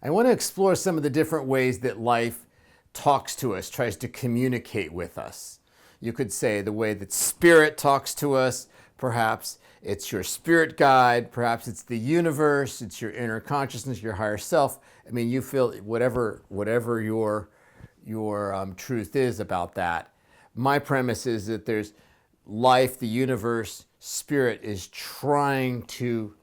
I want to explore some of the different ways that life talks to us, tries to communicate with us. You could say the way that spirit talks to us, perhaps it's your spirit guide, perhaps it's the universe, it's your inner consciousness, your higher self. I mean, you feel whatever your truth is about that. My premise is that there's life, the universe, spirit is trying to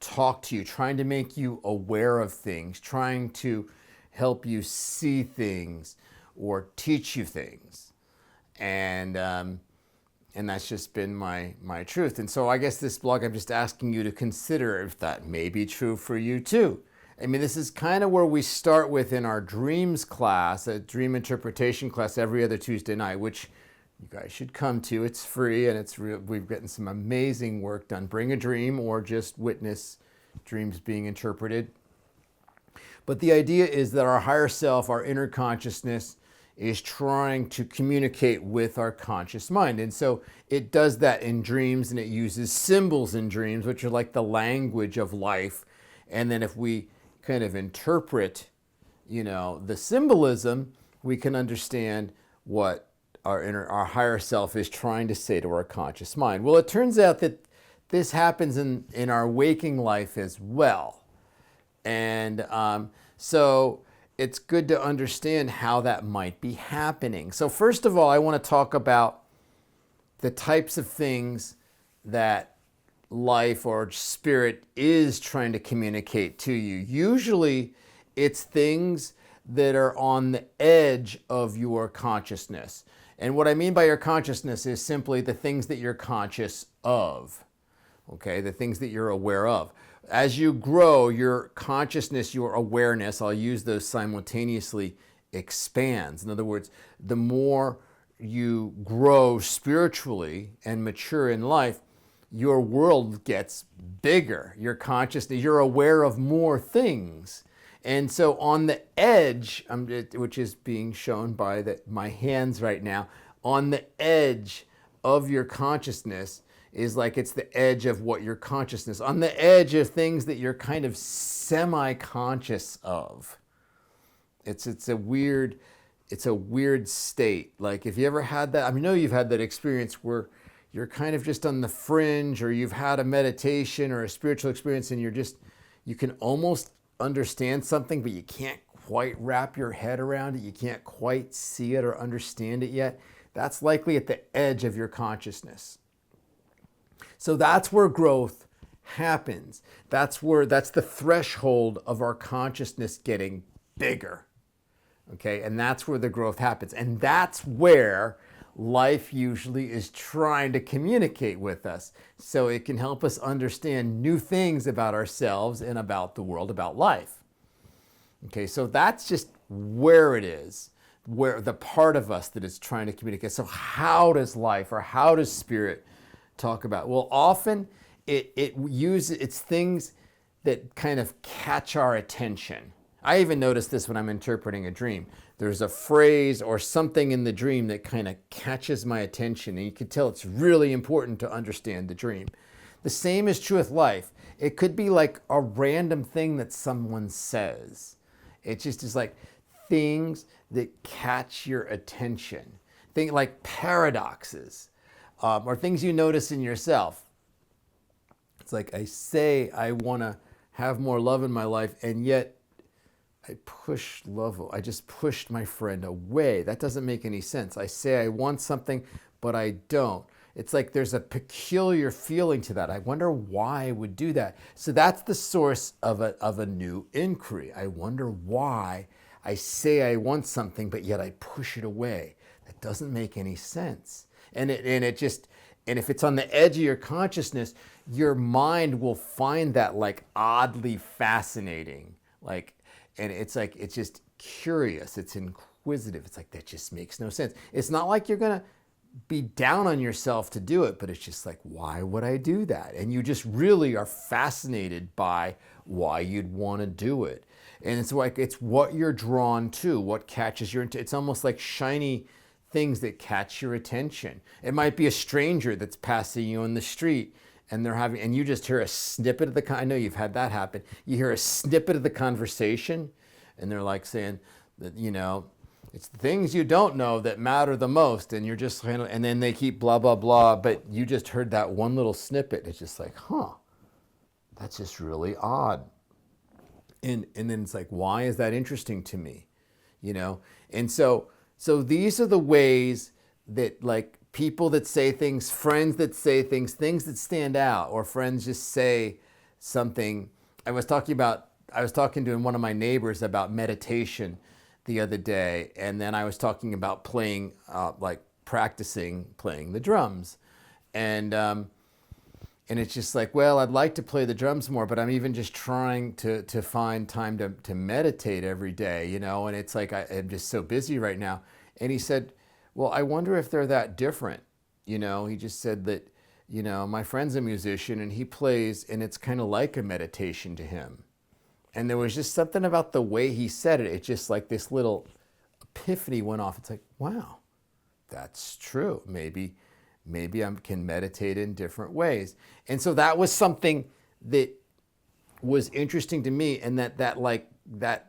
talk to you, trying to make you aware of things, trying to help you see things or teach you things. And that's just been my truth. And so I guess this blog, I'm just asking you to consider if that may be true for you too. I mean, this is kind of where we start with in our dreams class, a dream interpretation class every other Tuesday night, which you guys should come to. It's free and we've gotten some amazing work done. Bring a dream or just witness dreams being interpreted. But the idea is that our higher self, our inner consciousness, is trying to communicate with our conscious mind. And so it does that in dreams, and it uses symbols in dreams, which are like the language of life. And then if we kind of interpret, the symbolism, we can understand what our higher self is trying to say to our conscious mind. Well, it turns out that this happens in our waking life as well. And so it's good to understand how that might be happening. So first of all, I want to talk about the types of things that life or spirit is trying to communicate to you. Usually it's things that are on the edge of your consciousness. And what I mean by your consciousness is simply the things that you're conscious of, okay? The things that you're aware of. As you grow, your consciousness, your awareness, I'll use those simultaneously, expands. In other words, the more you grow spiritually and mature in life, your world gets bigger. Your consciousness, you're aware of more things. And so on the edge, which is being shown by my hands right now, on the edge of your consciousness is like it's the edge of what your consciousness, on the edge of things that you're kind of semi-conscious of. It's a weird state. Like if you ever had that, I know you've had that experience where you're kind of just on the fringe, or you've had a meditation or a spiritual experience and you can almost understand something, but you can't quite wrap your head around it. You can't quite see it or understand it yet. That's likely at the edge of your consciousness. So that's where growth happens. That's the threshold of our consciousness getting bigger. Okay, and that's where the growth happens. And that's where life usually is trying to communicate with us, so it can help us understand new things about ourselves and about the world, about life. Okay, so that's just where it is, where the part of us that is trying to communicate. So how does life or how does spirit talk about? Well, often it's things that kind of catch our attention. I even notice this when I'm interpreting a dream. There's a phrase or something in the dream that kind of catches my attention, and you can tell it's really important to understand the dream. The same is true with life. It could be like a random thing that someone says. It just is like things that catch your attention. Think like paradoxes, or things you notice in yourself. It's like I say I want to have more love in my life, and yet I just pushed my friend away. That doesn't make any sense. I say I want something, but I don't. It's like there's a peculiar feeling to that. I wonder why I would do that. So that's the source of a new inquiry. I wonder why I say I want something, but yet I push it away. That doesn't make any sense. And if it's on the edge of your consciousness, your mind will find that like oddly fascinating. And it's just curious. It's inquisitive. It's like, that just makes no sense. It's not like you're going to be down on yourself to do it, but it's just like, why would I do that? And you just really are fascinated by why you'd want to do it. And it's like, it's what you're drawn to, what catches your attention. It's almost like shiny things that catch your attention. It might be a stranger that's passing you on the street, and they're having, and you just hear a snippet of the, I know you've had that happen. You hear a snippet of the conversation, and they're like saying that, you know, it's the things you don't know that matter the most, and you're just kind of, and then they keep blah, blah, blah, but you just heard that one little snippet. It's just like, huh, that's just really odd. And then it's like, why is that interesting to me? You know? And so these are the ways that, like, people that say things, friends that say things that stand out, or friends just say something. I was talking to one of my neighbors about meditation the other day, and then I was talking about playing, practicing playing the drums. And it's just like, well, I'd like to play the drums more, but I'm even just trying to find time to meditate every day, you know? And it's like, I'm just so busy right now. And he said, well, I wonder if they're that different. You know, he just said that, you know, my friend's a musician and he plays, and it's kind of like a meditation to him. And there was just something about the way he said it. It's just like this little epiphany went off. It's like, wow, that's true. Maybe I can meditate in different ways. And so that was something that was interesting to me, and that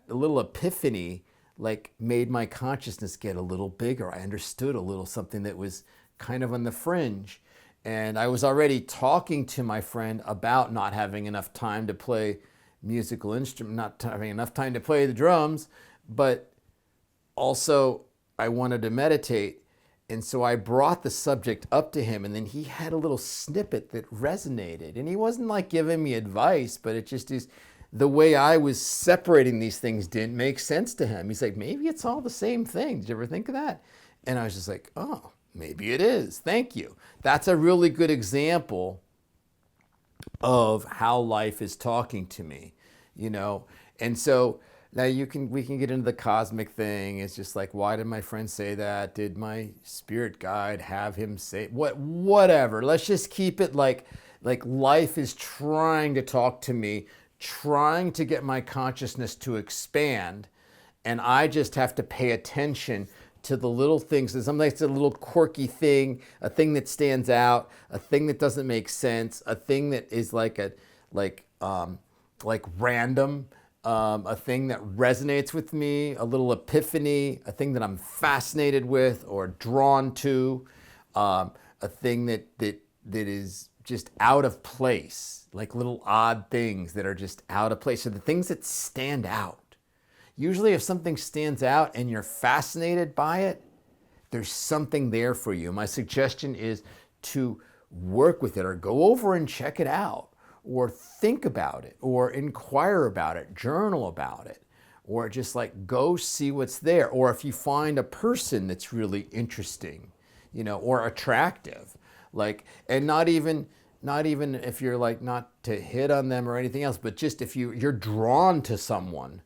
little epiphany like made my consciousness get a little bigger. I understood a little something that was kind of on the fringe. And I was already talking to my friend about not having enough time to play musical instrument, not having enough time to play the drums, but also I wanted to meditate. And so I brought the subject up to him, and then he had a little snippet that resonated. And he wasn't like giving me advice, but it just is the way I was separating these things didn't make sense to him. He's like, maybe it's all the same thing. Did you ever think of that? And I was just like, oh, maybe it is. Thank you. That's a really good example of how life is talking to me, you know? And so now we can get into the cosmic thing. It's just like, why did my friend say that? Did my spirit guide have him say whatever? Let's just keep it like life is trying to talk to me, trying to get my consciousness to expand, and I just have to pay attention to the little things. And sometimes it's a little quirky thing, a thing that stands out, a thing that doesn't make sense, a thing that is like random. A thing that resonates with me, a little epiphany, a thing that I'm fascinated with or drawn to, a thing that is just out of place, like little odd things that are just out of place. So the things that stand out. Usually if something stands out and you're fascinated by it, there's something there for you. My suggestion is to work with it or go over and check it out, or think about it, or inquire about it, journal about it, or just like go see what's there. Or if you find a person that's really interesting, you know, or attractive, like, and not even if you're like, not to hit on them or anything else, but just if you're drawn to someone,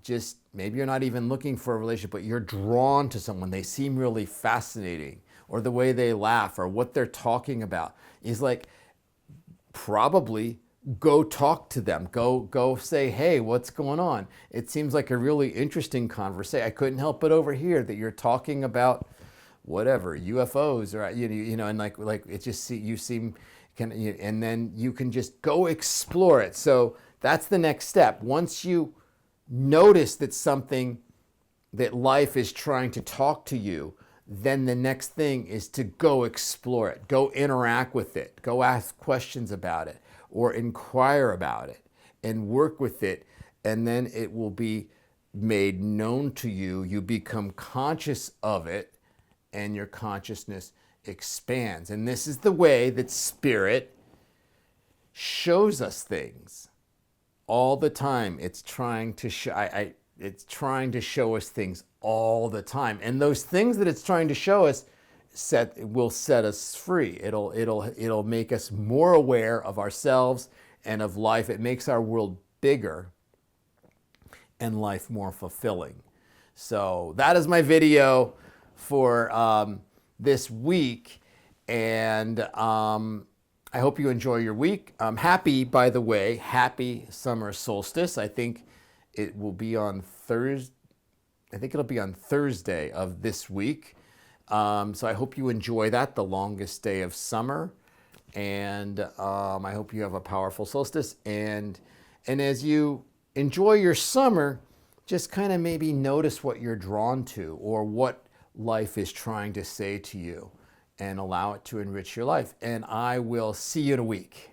just maybe you're not even looking for a relationship, but you're drawn to someone, they seem really fascinating, or the way they laugh or what they're talking about is like, probably go talk to them. Go say, hey, what's going on? It seems like a really interesting conversation. I couldn't help but overhear that you're talking about whatever, UFOs, or you know, and like it just you seem and then you can just go explore it. So that's the next step. Once you notice that something, that life is trying to talk to you, then the next thing is to go explore it, go interact with it, go ask questions about it, or inquire about it, and work with it, and then it will be made known to you. You become conscious of it, and your consciousness expands. And this is the way that spirit shows us things all the time. It's trying to it's trying to show us things all the time. And those things that it's trying to show us will set us free. It'll make us more aware of ourselves and of life. It makes our world bigger and life more fulfilling. So that is my video for this week. And I hope you enjoy your week. By the way, happy summer solstice. I think it will be on Thursday. I think it'll be on Thursday of this week. So I hope you enjoy that, the longest day of summer. And I hope you have a powerful solstice. And as you enjoy your summer, just kind of maybe notice what you're drawn to or what life is trying to say to you and allow it to enrich your life. And I will see you in a week.